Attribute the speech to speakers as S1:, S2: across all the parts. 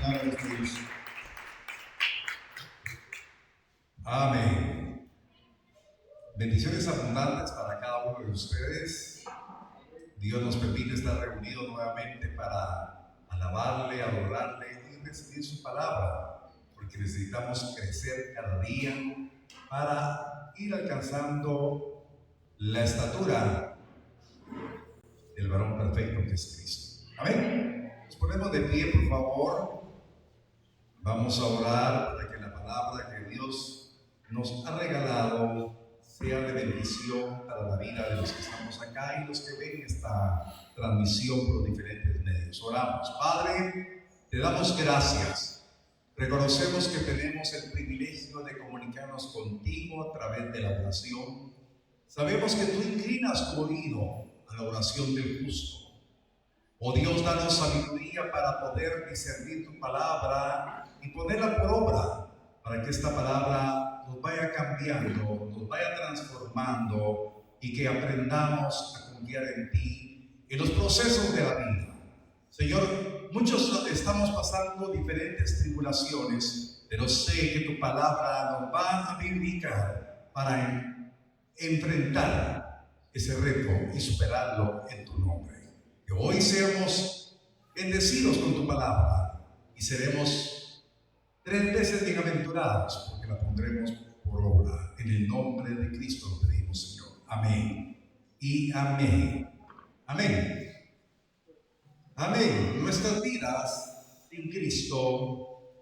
S1: palabra de nuestro Dios. Amén. Bendiciones abundantes para cada uno de ustedes. Dios nos permite estar reunidos nuevamente para alabarle, adorarle y recibir su palabra, porque necesitamos crecer cada día para ir alcanzando la estatura del varón perfecto que es Cristo. Amén. Nos ponemos de pie, por favor. Vamos a orar para que la palabra que Dios nos ha regalado sea de bendición para la vida de los que estamos acá y los que ven esta transmisión por diferentes medios. Oramos. Padre, te damos gracias. Reconocemos que tenemos el privilegio de comunicarnos contigo a través de la oración. Sabemos que tú inclinas tu oído a la oración del justo. Oh Dios, danos sabiduría para poder discernir tu palabra y ponerla por obra, para que esta palabra nos vaya cambiando, nos vaya transformando y que aprendamos a confiar en ti en los procesos de la vida. Señor, muchos estamos pasando diferentes tribulaciones, pero sé que tu palabra nos va a vivificar para enfrentar ese reto y superarlo en tu nombre. Que hoy seamos bendecidos con tu palabra y seremos 3 veces bienaventurados, porque la pondremos por obra. En el nombre de Cristo lo pedimos, Señor. Amén y amén. Amén. Amén. Nuestras vidas sin Cristo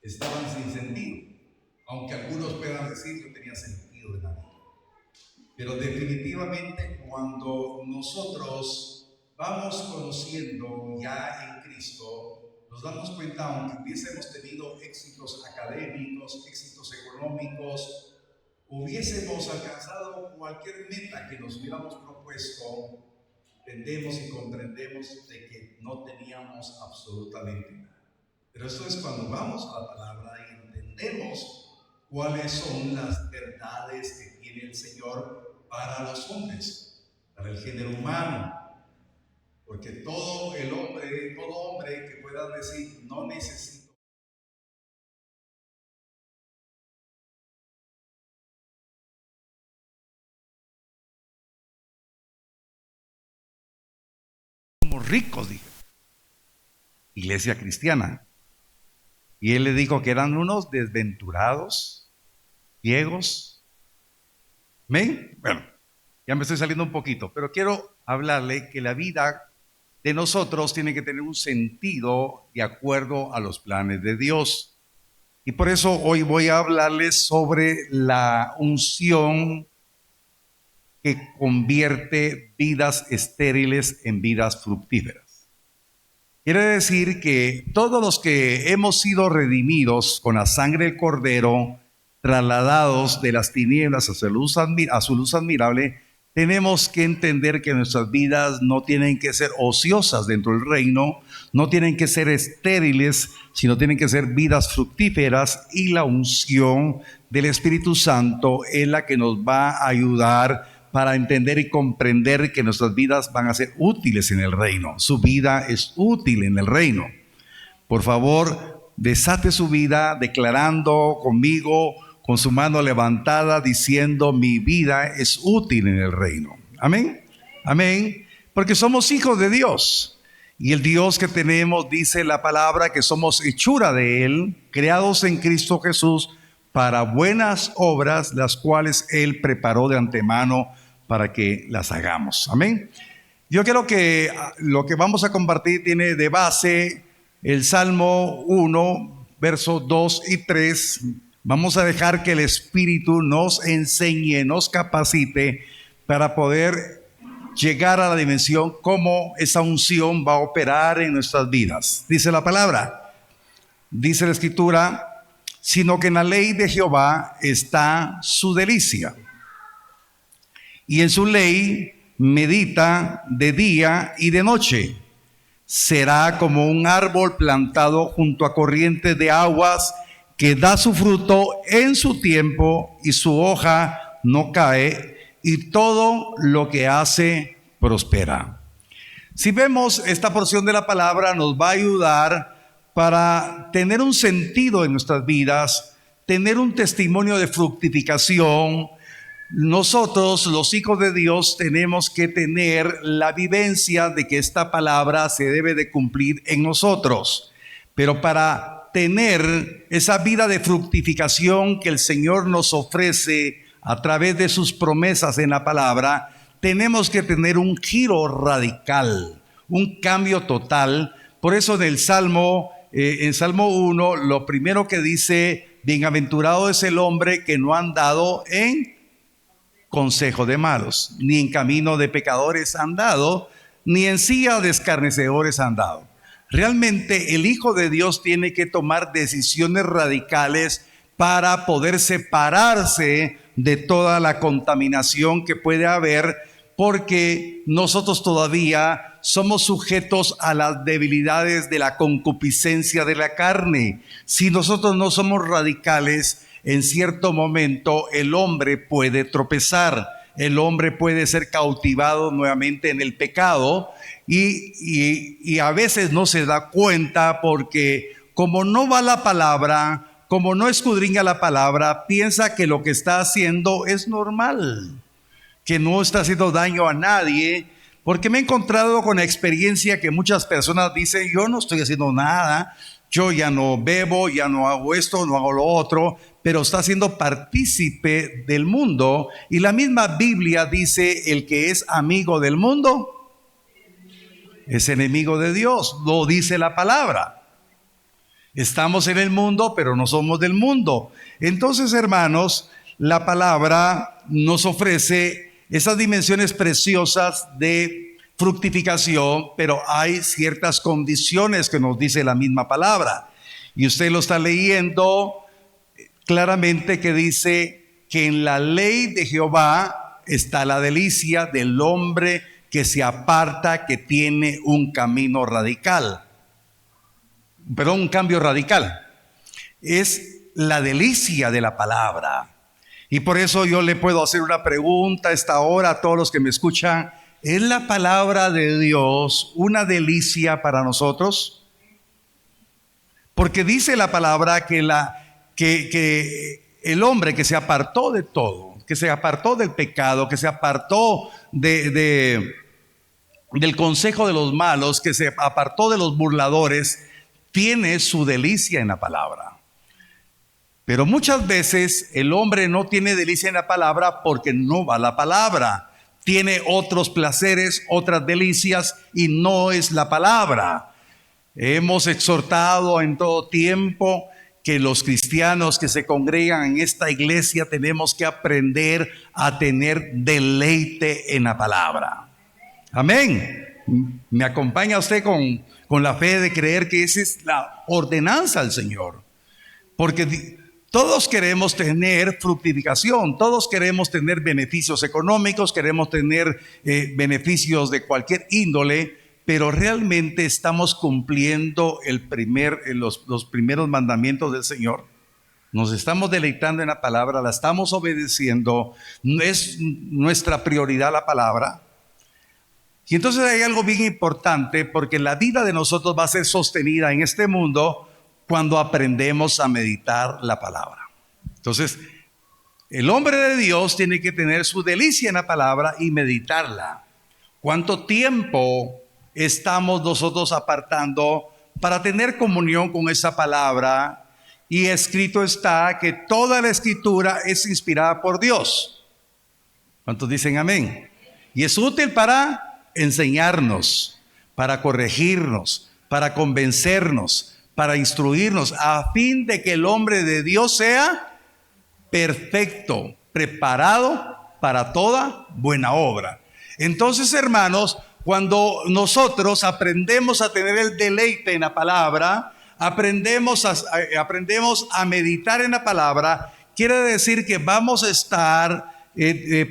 S1: estaban sin sentido, aunque algunos puedan decir que tenía sentido de la vida. Pero definitivamente cuando nosotros vamos conociendo ya en Cristo, nos damos cuenta, aunque hubiésemos tenido éxitos académicos, éxitos económicos, hubiésemos alcanzado cualquier meta que nos hubiéramos propuesto, entendemos y comprendemos de que no teníamos absolutamente nada. Pero esto es cuando vamos a la palabra y entendemos cuáles son las verdades que tiene el Señor para los hombres, para el género humano. Porque todo hombre que pueda decir no necesito.
S2: Somos ricos, dije. Iglesia cristiana. Y él le dijo que eran unos desventurados, ciegos. ¿Ven? Bueno, ya me estoy saliendo un poquito, pero quiero hablarle que la vida de nosotros tiene que tener un sentido de acuerdo a los planes de Dios. Y por eso hoy voy a hablarles sobre la unción que convierte vidas estériles en vidas fructíferas. Quiere decir que todos los que hemos sido redimidos con la sangre del Cordero, trasladados de las tinieblas a su luz admirable, tenemos que entender que nuestras vidas no tienen que ser ociosas dentro del reino, no tienen que ser estériles, sino tienen que ser vidas fructíferas, y la unción del Espíritu Santo es la que nos va a ayudar para entender y comprender que nuestras vidas van a ser útiles en el reino. Su vida es útil en el reino. Por favor, desate su vida declarando conmigo, con su mano levantada, diciendo: mi vida es útil en el reino. Amén. Amén. Porque somos hijos de Dios. Y el Dios que tenemos, dice la palabra, que somos hechura de Él, creados en Cristo Jesús para buenas obras, las cuales Él preparó de antemano para que las hagamos. Amén. Yo creo que lo que vamos a compartir tiene de base el Salmo 1, versos 2 y 3. Vamos a dejar que el Espíritu nos enseñe, nos capacite para poder llegar a la dimensión cómo esa unción va a operar en nuestras vidas. Dice la palabra, dice la Escritura: sino que en la ley de Jehová está su delicia, y en su ley medita de día y de noche. Será como un árbol plantado junto a corrientes de aguas, que da su fruto en su tiempo, y su hoja no cae, y todo lo que hace prospera. Si vemos esta porción de la palabra, nos va a ayudar para tener un sentido en nuestras vidas, tener un testimonio de fructificación, nosotros, los hijos de Dios, tenemos que tener la vivencia de que esta palabra se debe de cumplir en nosotros. Pero para tener esa vida de fructificación que el Señor nos ofrece a través de sus promesas en la palabra, tenemos que tener un giro radical, un cambio total. Por eso en Salmo 1, lo primero que dice: bienaventurado es el hombre que no ha andado en consejo de malos, ni en camino de pecadores ha andado, ni en silla de escarnecedores ha andado. Realmente el Hijo de Dios tiene que tomar decisiones radicales para poder separarse de toda la contaminación que puede haber, porque nosotros todavía somos sujetos a las debilidades de la concupiscencia de la carne. Si nosotros no somos radicales, en cierto momento el hombre puede tropezar, el hombre puede ser cautivado nuevamente en el pecado y a veces no se da cuenta, porque como no va la palabra, como no escudriña la palabra, piensa que lo que está haciendo es normal, que no está haciendo daño a nadie. Porque me he encontrado con la experiencia que muchas personas dicen: yo no estoy haciendo nada, yo ya no bebo, ya no hago esto, no hago lo otro, pero está siendo partícipe del mundo. Y la misma Biblia dice: el que es amigo del mundo es enemigo de Dios. Lo dice la palabra. Estamos en el mundo, pero no somos del mundo. Entonces, hermanos, la palabra nos ofrece esas dimensiones preciosas de fructificación, pero hay ciertas condiciones que nos dice la misma palabra. Y usted lo está leyendo claramente, que dice que en la ley de Jehová está la delicia del hombre que se aparta, que tiene un camino radical. Perdón, un cambio radical. Es la delicia de la palabra. Y por eso yo le puedo hacer una pregunta a esta hora a todos los que me escuchan: ¿es la palabra de Dios una delicia para nosotros? Porque dice la palabra que el hombre que se apartó de todo, que se apartó del pecado, que se apartó del consejo de los malos, que se apartó de los burladores, tiene su delicia en la palabra. Pero muchas veces el hombre no tiene delicia en la palabra porque no va la palabra. Tiene otros placeres, otras delicias, y no es la palabra. Hemos exhortado en todo tiempo que los cristianos que se congregan en esta iglesia tenemos que aprender a tener deleite en la palabra. Amén. ¿Me acompaña usted con la fe de creer que esa es la ordenanza del Señor? Porque todos queremos tener fructificación, todos queremos tener beneficios económicos, queremos tener beneficios de cualquier índole, pero realmente estamos cumpliendo los primeros mandamientos del Señor. Nos estamos deleitando en la palabra, la estamos obedeciendo, no es nuestra prioridad la palabra. Y entonces hay algo bien importante, porque la vida de nosotros va a ser sostenida en este mundo cuando aprendemos a meditar la palabra. Entonces, el hombre de Dios tiene que tener su delicia en la palabra y meditarla. ¿Cuánto tiempo estamos nosotros apartando para tener comunión con esa palabra? Y escrito está que toda la escritura es inspirada por Dios. ¿Cuántos dicen amén? Y es útil para enseñarnos, para corregirnos, para convencernos, para instruirnos, a fin de que el hombre de Dios sea perfecto, preparado para toda buena obra. Entonces, hermanos, cuando nosotros aprendemos a tener el deleite en la palabra, aprendemos a meditar en la palabra, quiere decir que vamos a estar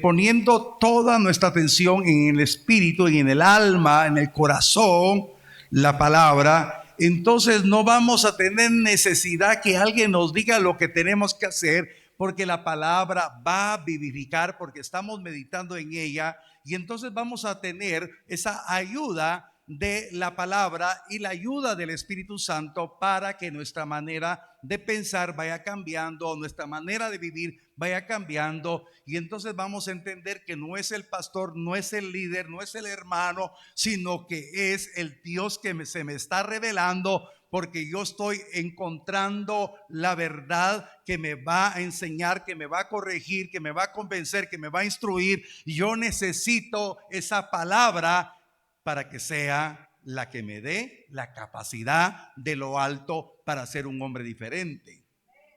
S2: poniendo toda nuestra atención en el espíritu y en el alma, en el corazón, la palabra. Entonces no vamos a tener necesidad que alguien nos diga lo que tenemos que hacer, porque la palabra va a vivificar, porque estamos meditando en ella, y entonces vamos a tener esa ayuda de la palabra y la ayuda del Espíritu Santo para que nuestra manera de pensar vaya cambiando, nuestra manera de vivir vaya cambiando. Y entonces vamos a entender que no es el pastor, no es el líder, no es el hermano, sino que es el Dios que se me está revelando, porque yo estoy encontrando la verdad que me va a enseñar, que me va a corregir, que me va a convencer, que me va a instruir. Y yo necesito esa palabra para que sea la que me dé la capacidad de lo alto para ser un hombre diferente.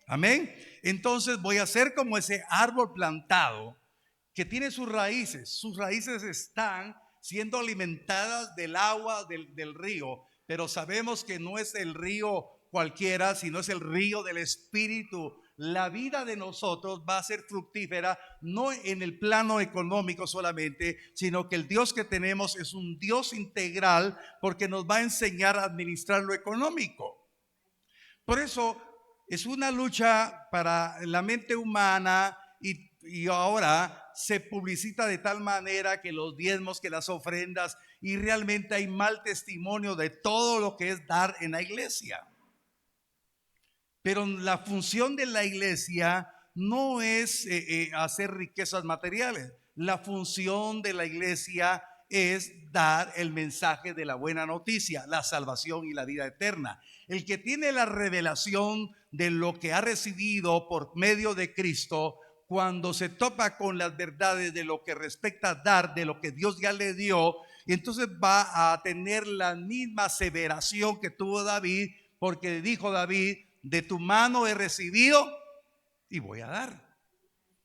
S2: Amén. Entonces voy a ser como ese árbol plantado que tiene sus raíces. Sus raíces están siendo alimentadas del agua del río, pero sabemos que no es el río cualquiera, sino es el río del Espíritu. La vida de nosotros va a ser fructífera, no en el plano económico solamente, sino que el Dios que tenemos es un Dios integral, porque nos va a enseñar a administrar lo económico. Por eso es una lucha para la mente humana, y ahora se publicita de tal manera que los diezmos, que las ofrendas, y realmente hay mal testimonio de todo lo que es dar en la iglesia. Pero la función de la iglesia no es hacer riquezas materiales. La función de la iglesia es dar el mensaje de la buena noticia, la salvación y la vida eterna. El que tiene la revelación de lo que ha recibido por medio de Cristo, cuando se topa con las verdades de lo que respecta a dar, de lo que Dios ya le dio, y entonces va a tener la misma aseveración que tuvo David, porque dijo David: de tu mano he recibido y voy a dar.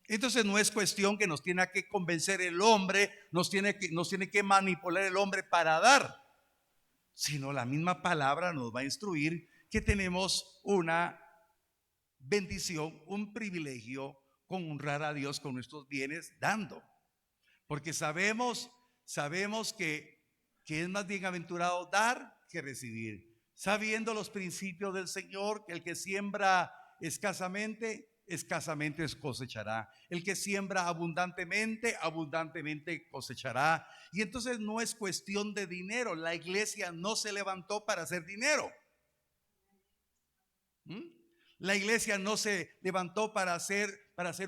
S2: Entonces no es cuestión que nos tiene que convencer el hombre, nos tiene que manipular el hombre para dar, sino la misma palabra nos va a instruir que tenemos una bendición, un privilegio con honrar a Dios con nuestros bienes dando. Porque sabemos que es más bienaventurado dar que recibir, sabiendo los principios del Señor, que el que siembra escasamente cosechará. El que siembra abundantemente cosechará. Y entonces no es cuestión de dinero. La iglesia no se levantó para hacer dinero. La iglesia no se levantó para hacer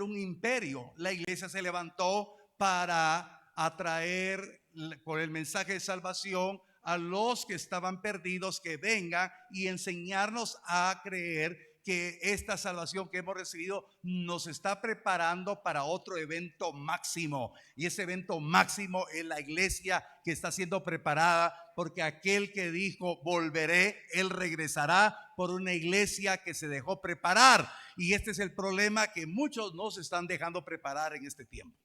S2: un imperio. La iglesia se levantó para atraer por el mensaje de salvación a los que estaban perdidos, que vengan y enseñarnos a creer que esta salvación que hemos recibido nos está preparando para otro evento máximo. Y ese evento máximo es la iglesia que está siendo preparada, porque aquel que dijo volveré, él regresará por una iglesia que se dejó preparar. Y este es el problema, que muchos no se están dejando preparar en este tiempo.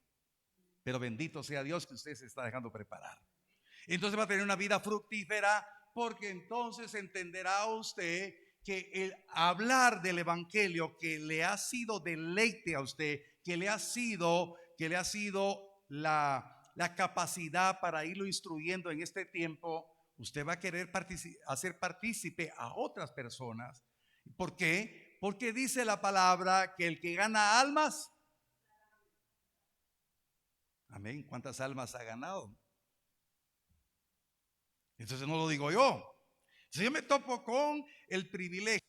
S2: Pero bendito sea Dios que usted se está dejando preparar. Entonces va a tener una vida fructífera, porque entonces entenderá usted que el hablar del evangelio que le ha sido deleite a usted, que le ha sido la capacidad para irlo instruyendo en este tiempo, usted va a querer hacer partícipe a otras personas. ¿Por qué? Porque dice la palabra que el que gana almas, amén, ¿cuántas almas ha ganado? Entonces no lo digo yo. Si yo me topo con el privilegio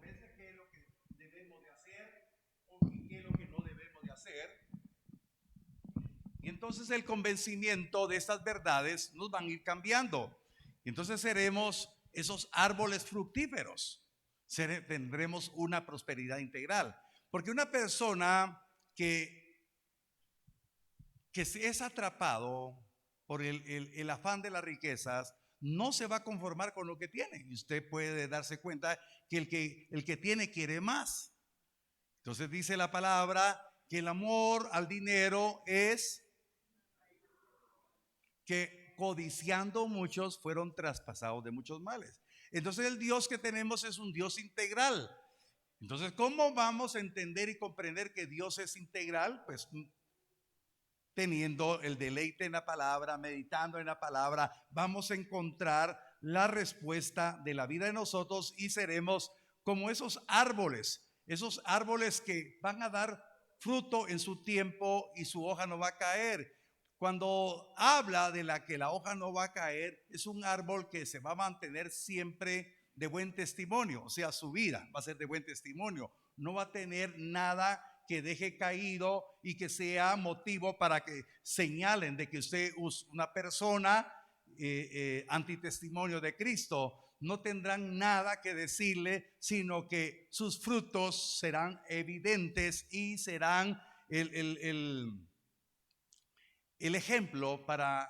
S2: qué es lo que debemos de hacer o qué es lo que no debemos de hacer, y entonces el convencimiento de estas verdades nos van a ir cambiando. Y entonces seremos esos árboles fructíferos, tendremos una prosperidad integral. Porque una persona que es atrapado por el afán de las riquezas, no se va a conformar con lo que tiene. Y usted puede darse cuenta que el que tiene quiere más. Entonces dice la palabra que el amor al dinero es que codiciando muchos, fueron traspasados de muchos males. Entonces el Dios que tenemos es un Dios integral. Entonces, ¿cómo vamos a entender y comprender que Dios es integral? Pues teniendo el deleite en la palabra, meditando en la palabra, vamos a encontrar la respuesta de la vida de nosotros y seremos como esos árboles que van a dar fruto en su tiempo y su hoja no va a caer. Cuando habla de que la hoja no va a caer, es un árbol que se va a mantener siempre de buen testimonio, o sea, su vida va a ser de buen testimonio, no va a tener nada que deje caído y que sea motivo para que señalen de que usted es una persona antitestimonio de Cristo. No tendrán nada que decirle, sino que sus frutos serán evidentes y serán el ejemplo para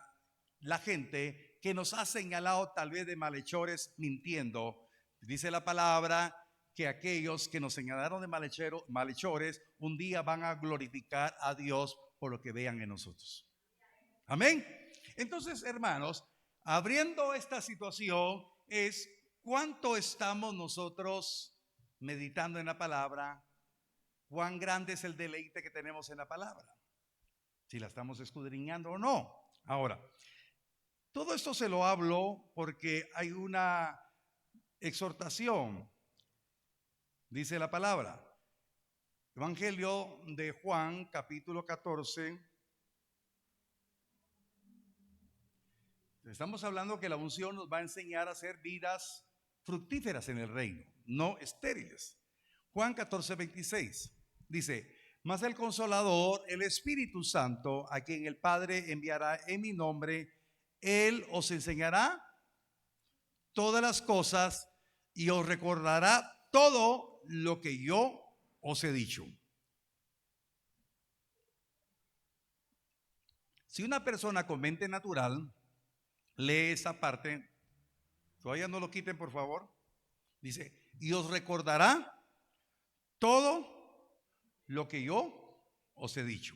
S2: la gente que nos ha señalado tal vez de malhechores mintiendo. Dice la palabra que aquellos que nos señalaron de malhechores un día van a glorificar a Dios por lo que vean en nosotros. Amén. Entonces, hermanos, abriendo esta situación es cuánto estamos nosotros meditando en la palabra, cuán grande es el deleite que tenemos en la palabra, si la estamos escudriñando o no. Ahora, todo esto se lo hablo porque hay una exhortación. Dice la palabra, Evangelio de Juan, capítulo 14. Estamos hablando que la unción nos va a enseñar a hacer vidas fructíferas en el reino, no estériles. Juan 14, 26 dice: mas el Consolador, el Espíritu Santo, a quien el Padre enviará en mi nombre, Él os enseñará todas las cosas y os recordará todo lo que yo os he dicho. Si una persona con mente natural lee esa parte, todavía no lo quiten por favor, dice, y os recordará todo lo que yo os he dicho.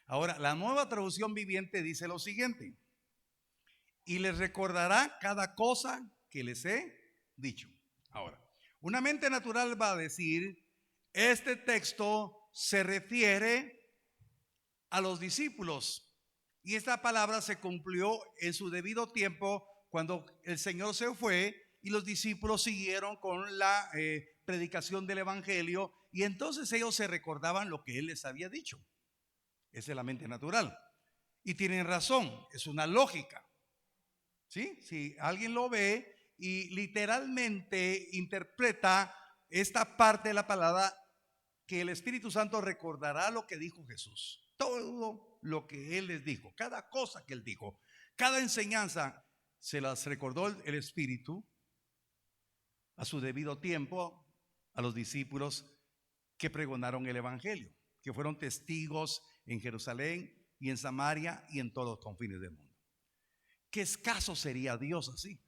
S2: Ahora, la Nueva Traducción Viviente dice lo siguiente: y les recordará cada cosa que les he dicho. Ahora, una mente natural va a decir, este texto se refiere a los discípulos y esta palabra se cumplió en su debido tiempo cuando el Señor se fue y los discípulos siguieron con la predicación del Evangelio y entonces ellos se recordaban lo que Él les había dicho. Esa es la mente natural y tienen razón, es una lógica. ¿Sí? Si alguien lo ve y literalmente interpreta esta parte de la palabra, que el Espíritu Santo recordará lo que dijo Jesús, todo lo que Él les dijo, cada cosa que Él dijo, cada enseñanza se las recordó el Espíritu a su debido tiempo a los discípulos que pregonaron el Evangelio, que fueron testigos en Jerusalén y en Samaria y en todos los confines del mundo. Qué escaso sería Dios así.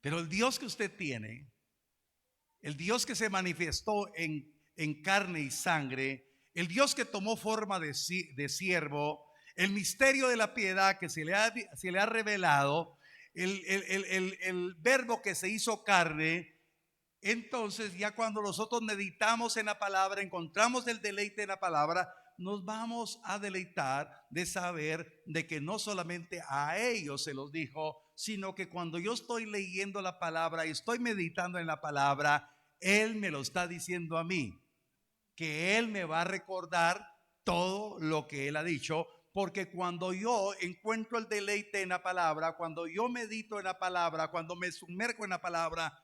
S2: Pero el Dios que usted tiene, el Dios que se manifestó en carne y sangre, el Dios que tomó forma de siervo, el misterio de la piedad que se le ha revelado, el verbo que se hizo carne. Entonces ya cuando nosotros meditamos en la palabra, encontramos el deleite en la palabra, nos vamos a deleitar de saber de que no solamente a ellos se los dijo, sino que cuando yo estoy leyendo la palabra y estoy meditando en la palabra, Él me lo está diciendo a mí, que Él me va a recordar todo lo que Él ha dicho, porque cuando yo encuentro el deleite en la palabra, cuando yo medito en la palabra, cuando me sumerjo en la palabra,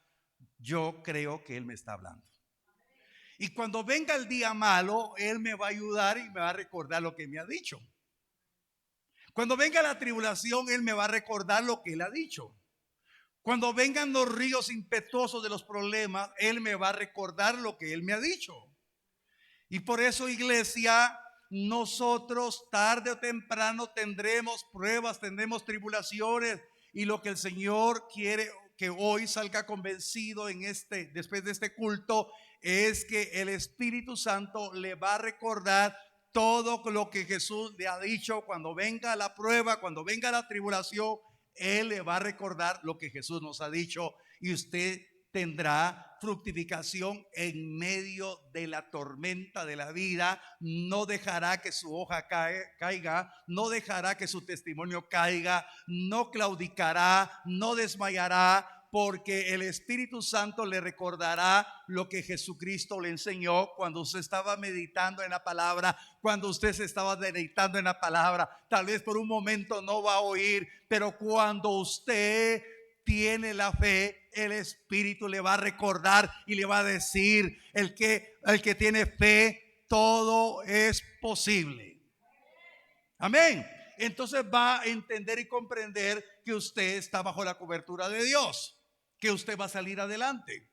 S2: yo creo que Él me está hablando. Y cuando venga el día malo, Él me va a ayudar y me va a recordar lo que me ha dicho. Cuando venga la tribulación, Él me va a recordar lo que Él ha dicho. Cuando vengan los ríos impetuosos de los problemas, Él me va a recordar lo que Él me ha dicho. Y por eso, iglesia, nosotros tarde o temprano tendremos pruebas, tendremos tribulaciones. Y lo que el Señor quiere que hoy salga convencido después de este culto, es que el Espíritu Santo le va a recordar todo lo que Jesús le ha dicho. Cuando venga la prueba, cuando venga la tribulación, Él le va a recordar lo que Jesús nos ha dicho, y usted tendrá fructificación en medio de la tormenta de la vida. No dejará que su hoja caiga, no dejará que su testimonio caiga, no claudicará, no desmayará, porque el Espíritu Santo le recordará lo que Jesucristo le enseñó cuando usted estaba meditando en la palabra, cuando usted se estaba deleitando en la palabra. Tal vez por un momento no va a oír, pero cuando usted tiene la fe, el Espíritu le va a recordar y le va a decir: el que tiene fe, todo es posible. Amén. Entonces va a entender y comprender que usted está bajo la cobertura de Dios, que usted va a salir adelante,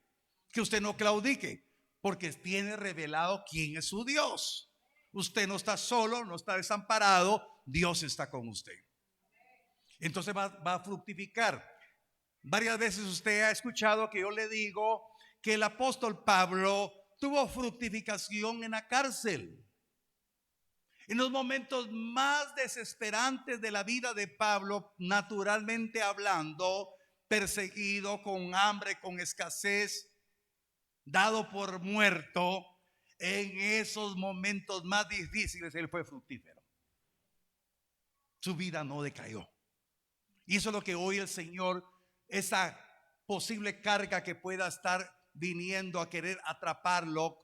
S2: que usted no claudique, porque tiene revelado quién es su Dios. Usted no está solo, no está desamparado, Dios está con usted. Entonces va a fructificar. Varias veces usted ha escuchado que yo le digo que el apóstol Pablo tuvo fructificación en la cárcel. En los momentos más desesperantes de la vida de Pablo, naturalmente hablando, perseguido, con hambre, con escasez, dado por muerto, en esos momentos más difíciles él fue fructífero. Su vida no decayó. Y eso es lo que hoy el Señor, esa posible carga que pueda estar viniendo a querer atraparlo,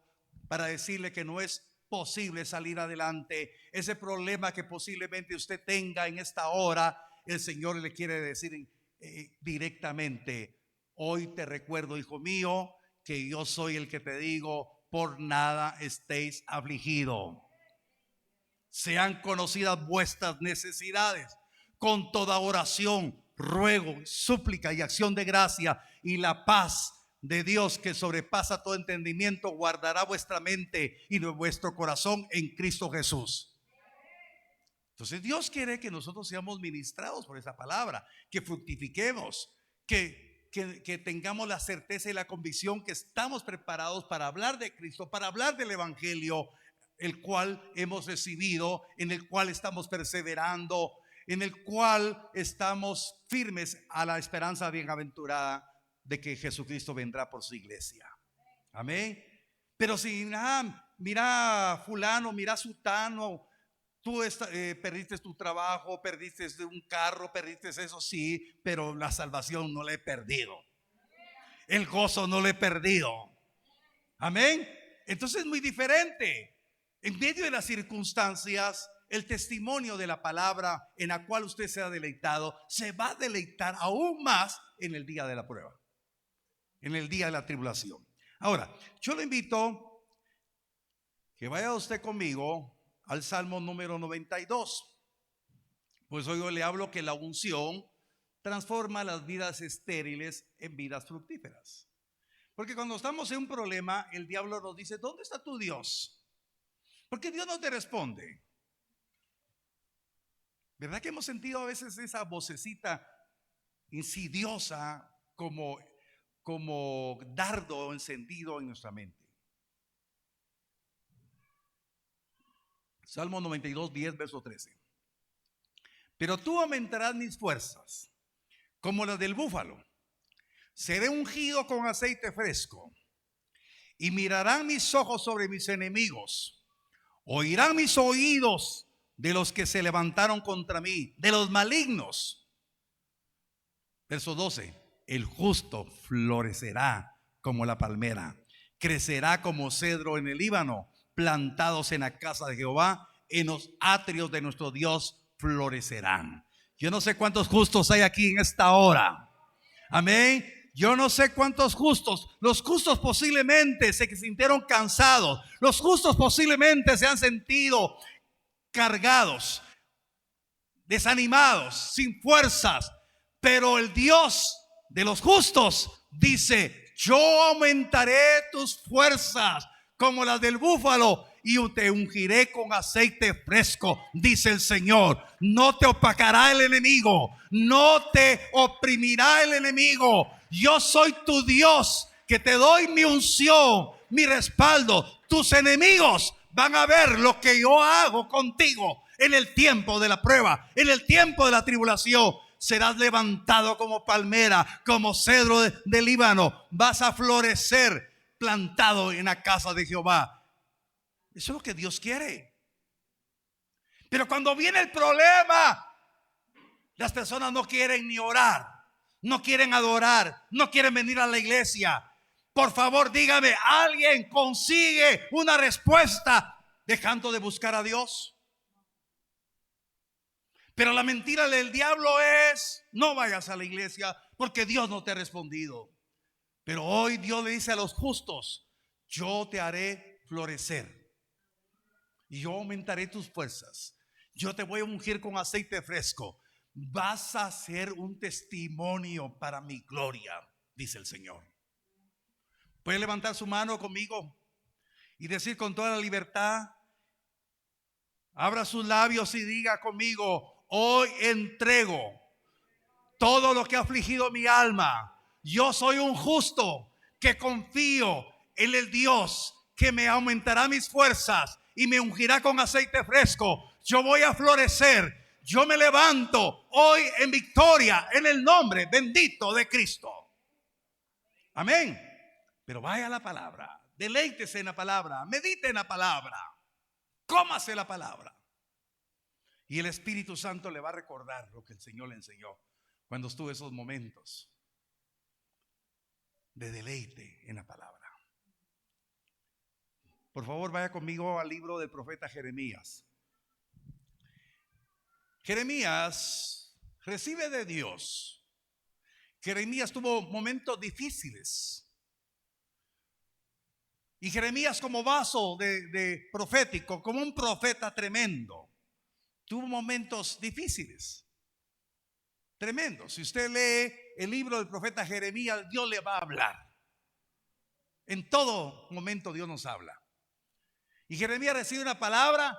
S2: para decirle que no es posible salir adelante, ese problema que posiblemente usted tenga en esta hora, el Señor le quiere decir directamente: hoy te recuerdo, hijo mío, que yo soy el que te digo, por nada estéis afligidos. Sean conocidas vuestras necesidades, con toda oración, ruego, súplica y acción de gracia, y la paz de Dios, que sobrepasa todo entendimiento, guardará vuestra mente y vuestro corazón en Cristo Jesús. Entonces Dios quiere que nosotros seamos ministrados por esa palabra, que fructifiquemos, que tengamos la certeza y la convicción que estamos preparados para hablar de Cristo, para hablar del Evangelio, el cual hemos recibido, en el cual estamos perseverando, en el cual estamos firmes a la esperanza bienaventurada de que Jesucristo vendrá por su iglesia. Amén. Pero si mira fulano, mira sutano, tú perdiste tu trabajo, perdiste un carro, perdiste eso, sí, pero la salvación no la he perdido, el gozo no lo he perdido. Amén. Entonces es muy diferente. En medio de las circunstancias, el testimonio de la palabra en la cual usted se ha deleitado, se va a deleitar aún más en el día de la prueba, en el día de la tribulación. Ahora, yo le invito que vaya usted conmigo al Salmo número 92. Pues hoy yo le hablo que la unción transforma las vidas estériles en vidas fructíferas. Porque cuando estamos en un problema, el diablo nos dice: ¿dónde está tu Dios? Porque Dios no te responde. ¿Verdad que hemos sentido a veces esa vocecita insidiosa como dardo encendido en nuestra mente? Salmo 92, 10, verso 13. Pero tú aumentarás mis fuerzas como las del búfalo. Seré ungido con aceite fresco, y mirarán mis ojos sobre mis enemigos. Oirán mis oídos de los que se levantaron contra mí, de los malignos. Verso 12. El justo florecerá como la palmera, crecerá como cedro en el Líbano, plantados en la casa de Jehová, en los atrios de nuestro Dios florecerán. Yo no sé cuántos justos hay aquí en esta hora. Amén. Yo no sé cuántos justos. Los justos posiblemente se sintieron cansados. Los justos posiblemente se han sentido cargados, desanimados, sin fuerzas. Pero el Dios de los justos dice: yo aumentaré tus fuerzas como las del búfalo, y te ungiré con aceite fresco, dice el Señor. No te opacará el enemigo, no te oprimirá el enemigo. Yo soy tu Dios, que te doy mi unción, mi respaldo. Tus enemigos van a ver lo que yo hago contigo en el tiempo de la prueba, en el tiempo de la tribulación. Serás levantado como palmera, como cedro de Líbano. Vas a florecer plantado en la casa de Jehová. Eso es lo que Dios quiere. Pero cuando viene el problema, las personas no quieren ni orar, no quieren adorar, no quieren venir a la iglesia. Por favor, dígame, ¿alguien consigue una respuesta dejando de buscar a Dios? Pero la mentira del diablo es: no vayas a la iglesia porque Dios no te ha respondido. Pero hoy Dios le dice a los justos: yo te haré florecer y yo aumentaré tus fuerzas. Yo te voy a ungir con aceite fresco. Vas a ser un testimonio para mi gloria, dice el Señor. Puede levantar su mano conmigo y decir con toda la libertad, abra sus labios y diga conmigo: hoy entrego todo lo que ha afligido mi alma. Yo soy un justo que confío en el Dios que me aumentará mis fuerzas y me ungirá con aceite fresco. Yo voy a florecer. Yo me levanto hoy en victoria en el nombre bendito de Cristo. Amén. Pero vaya a la palabra, deleítese en la palabra, medite en la palabra, cómase la palabra. Y el Espíritu Santo le va a recordar lo que el Señor le enseñó cuando estuvo esos momentos de deleite en la palabra. Por favor, vaya conmigo al libro del profeta Jeremías. Jeremías recibe de Dios. Jeremías tuvo momentos difíciles. Y Jeremías, como vaso de profético, como un profeta tremendo, tuvo momentos difíciles, tremendos. Si usted lee el libro del profeta Jeremías, Dios le va a hablar. En todo momento Dios nos habla. Y Jeremías recibe una palabra,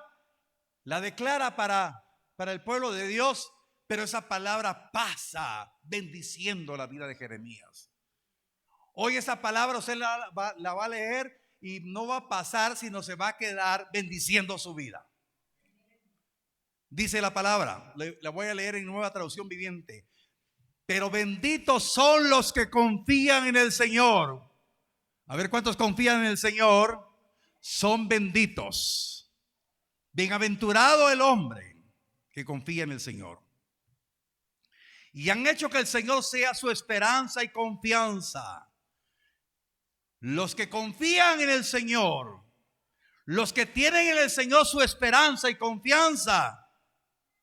S2: la declara para el pueblo de Dios, pero esa palabra pasa bendiciendo la vida de Jeremías. Hoy esa palabra usted la va a leer y no va a pasar, sino se va a quedar bendiciendo su vida. Dice la palabra, la voy a leer en Nueva Traducción Viviente: pero benditos son los que confían en el Señor. A ver, ¿cuántos confían en el Señor? Son benditos. Bienaventurado el hombre que confía en el Señor. Y han hecho que el Señor sea su esperanza y confianza. Los que confían en el Señor, los que tienen en el Señor su esperanza y confianza,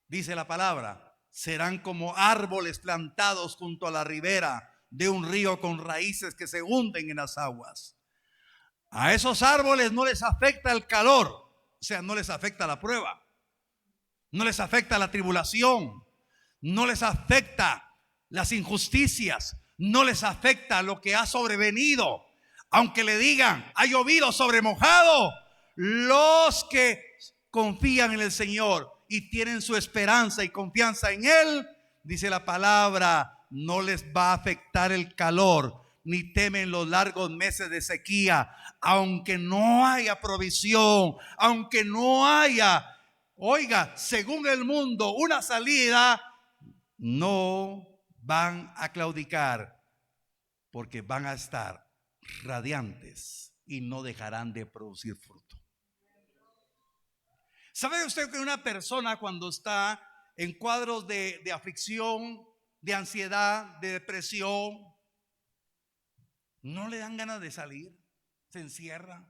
S2: dice la palabra, serán como árboles plantados junto a la ribera de un río con raíces que se hunden en las aguas. A esos árboles no les afecta el calor, o sea, no les afecta la prueba, no les afecta la tribulación, no les afecta las injusticias, no les afecta lo que ha sobrevenido. Aunque le digan, ha llovido sobre mojado, los que confían en el Señor y tienen su esperanza y confianza en Él, dice la palabra, no les va a afectar el calor, ni temen los largos meses de sequía. Aunque no haya provisión, aunque no haya, oiga, según el mundo, una salida, no van a claudicar, porque van a estar radiantes y no dejarán de producir fruto. ¿Sabe usted que una persona, cuando está en cuadros de aflicción, de ansiedad, de depresión, no le dan ganas de salir? Se encierra.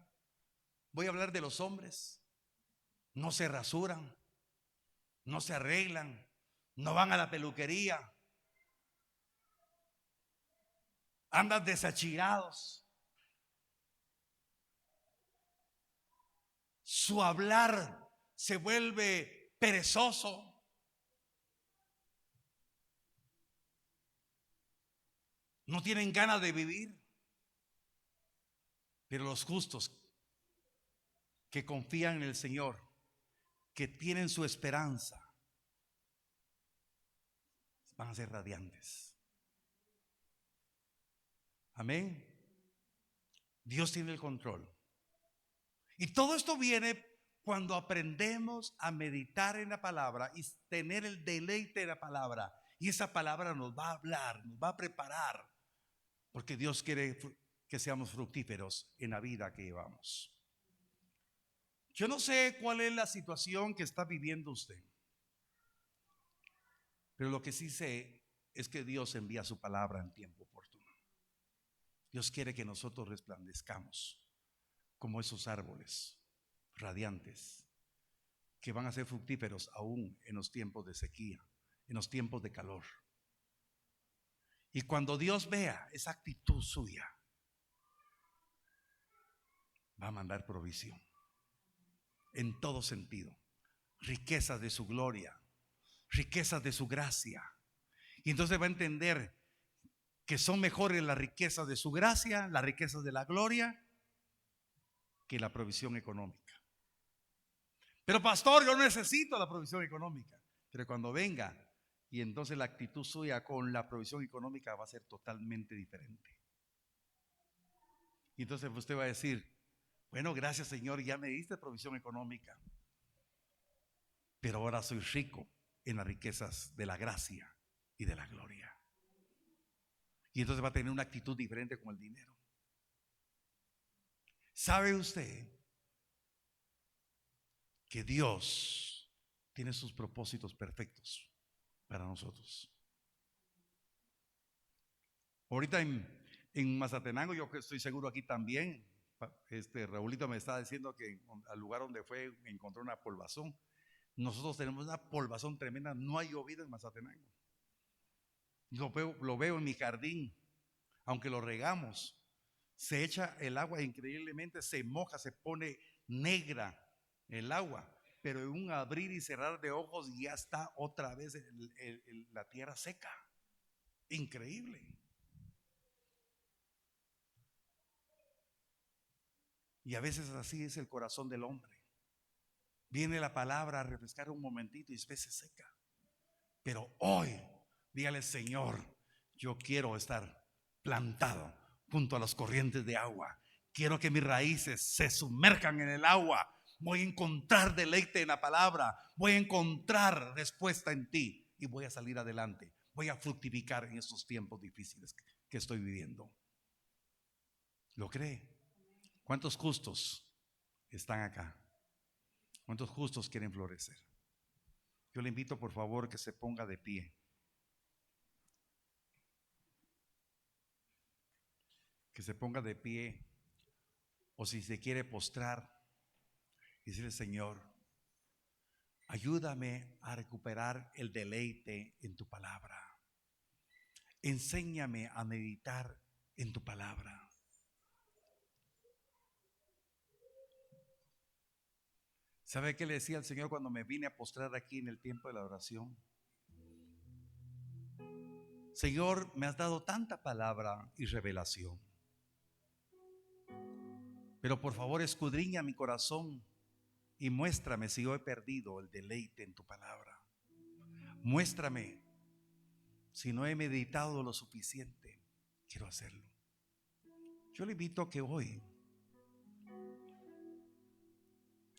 S2: Voy a hablar de los hombres. No se rasuran, no se arreglan, no van a la peluquería, andan desachilados. Su hablar se vuelve perezoso. No tienen ganas de vivir. Pero los justos que confían en el Señor, que tienen su esperanza, van a ser radiantes. Amén. Dios tiene el control. Y todo esto viene Cuando aprendemos a meditar en la palabra y tener el deleite de la palabra, y esa palabra nos va a hablar, nos va a preparar, porque Dios quiere que seamos fructíferos en la vida que llevamos. Yo no sé cuál es la situación que está viviendo usted, pero lo que sí sé es que Dios envía su palabra en tiempo oportuno. Dios quiere que nosotros resplandezcamos como esos árboles radiantes que van a ser fructíferos aún en los tiempos de sequía, en los tiempos de calor. Y cuando Dios vea esa actitud suya, va a mandar provisión en todo sentido, riquezas de su gloria, riquezas de su gracia. Y entonces va a entender que son mejores las riquezas de su gracia, las riquezas de la gloria, que la provisión económica. Pero pastor, yo no necesito la provisión económica. Pero cuando venga, y entonces la actitud suya con la provisión económica va a ser totalmente diferente. Y entonces usted va a decir, bueno, gracias Señor, ya me diste provisión económica, pero ahora soy rico en las riquezas de la gracia y de la gloria. Y entonces va a tener una actitud diferente con el dinero. ¿Sabe usted que Dios tiene sus propósitos perfectos para nosotros? Ahorita en Mazatenango, yo estoy seguro aquí también, Raulito me estaba diciendo que al lugar donde fue encontró una polvazón. Nosotros tenemos una polvazón tremenda, no ha llovido en Mazatenango. Lo veo en mi jardín, aunque lo regamos, se echa el agua increíblemente, se moja, se pone negra el agua, pero en un abrir y cerrar de ojos ya está otra vez la tierra seca. Increíble. Y a veces así es el corazón del hombre. Viene la palabra a refrescar un momentito y después se seca. Pero hoy, dígale, Señor, yo quiero estar plantado junto a las corrientes de agua. Quiero que mis raíces se sumerjan en el agua. Voy a encontrar deleite en la palabra. Voy a encontrar respuesta en ti y voy a salir adelante. Voy a fructificar en estos tiempos difíciles que estoy viviendo. ¿Lo cree? ¿Cuántos justos están acá? ¿Cuántos justos quieren florecer? Yo le invito por favor que se ponga de pie. Que se ponga de pie. O si se quiere postrar y decirle, Señor, ayúdame a recuperar el deleite en tu palabra. Enséñame a meditar en tu palabra. ¿Sabe qué le decía al Señor cuando me vine a postrar aquí en el tiempo de la oración? Señor, me has dado tanta palabra y revelación, pero por favor escudriña mi corazón y muéstrame si yo he perdido el deleite en tu palabra. Muéstrame si no he meditado lo suficiente. Quiero hacerlo. Yo le invito a que hoy,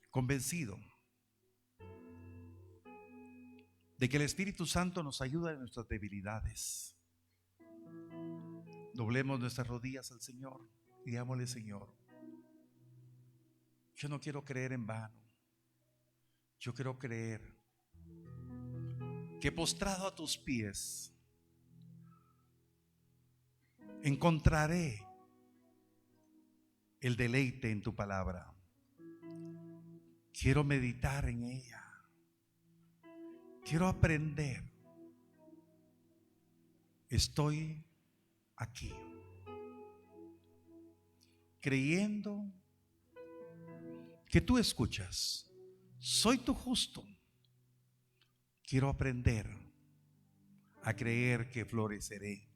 S2: convencido de que el Espíritu Santo nos ayuda en nuestras debilidades, doblemos nuestras rodillas al Señor y digámosle, Señor, yo no quiero creer en vano. Yo quiero creer que postrado a tus pies encontraré el deleite en tu palabra. Quiero meditar en ella. Quiero aprender. Estoy aquí, creyendo que tú escuchas. Soy tu justo. Quiero aprender a creer que floreceré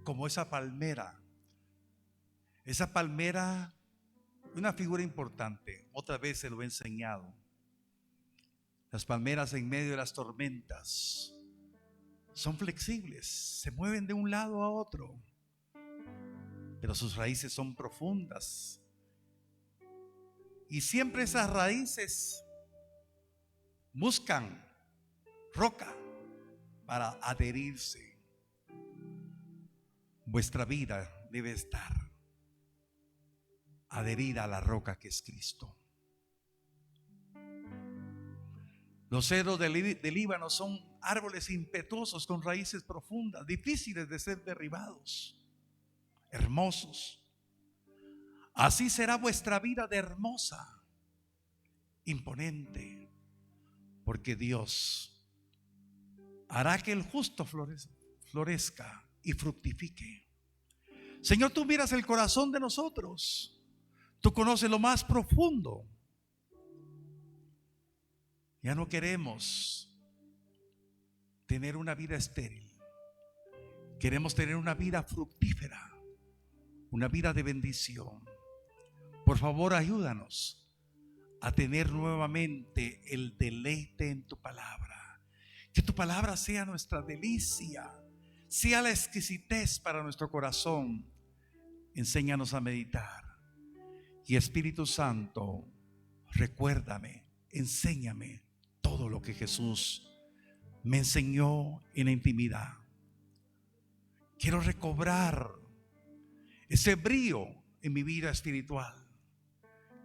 S2: como esa palmera. Esa palmera, una figura importante, otra vez se lo he enseñado. Las palmeras en medio de las tormentas son flexibles, se mueven de un lado a otro, pero sus raíces son profundas Y siempre esas raíces buscan roca para adherirse. Vuestra vida debe estar adherida a la roca que es Cristo. Los cedros del Líbano son árboles impetuosos con raíces profundas, difíciles de ser derribados, hermosos. Así será vuestra vida de hermosa, imponente, porque Dios hará que el justo florezca y fructifique. Señor, tú miras el corazón de nosotros. Tú conoces lo más profundo. Ya no queremos tener una vida estéril. Queremos tener una vida fructífera, una vida de bendición. Por favor, ayúdanos a tener nuevamente el deleite en tu palabra. Que tu palabra sea nuestra delicia, sea la exquisitez para nuestro corazón. Enséñanos a meditar. Y Espíritu Santo, recuérdame, enséñame todo lo que Jesús me enseñó en la intimidad. Quiero recobrar ese brío en mi vida espiritual.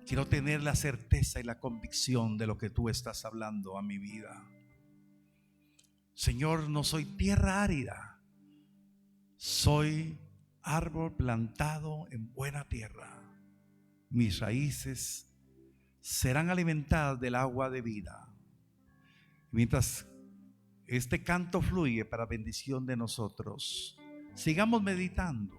S2: Quiero tener la certeza y la convicción de lo que tú estás hablando a mi vida. Señor, no soy tierra árida, soy árbol plantado en buena tierra. Mis raíces serán alimentadas del agua de vida. Mientras este canto fluye para bendición de nosotros, sigamos meditando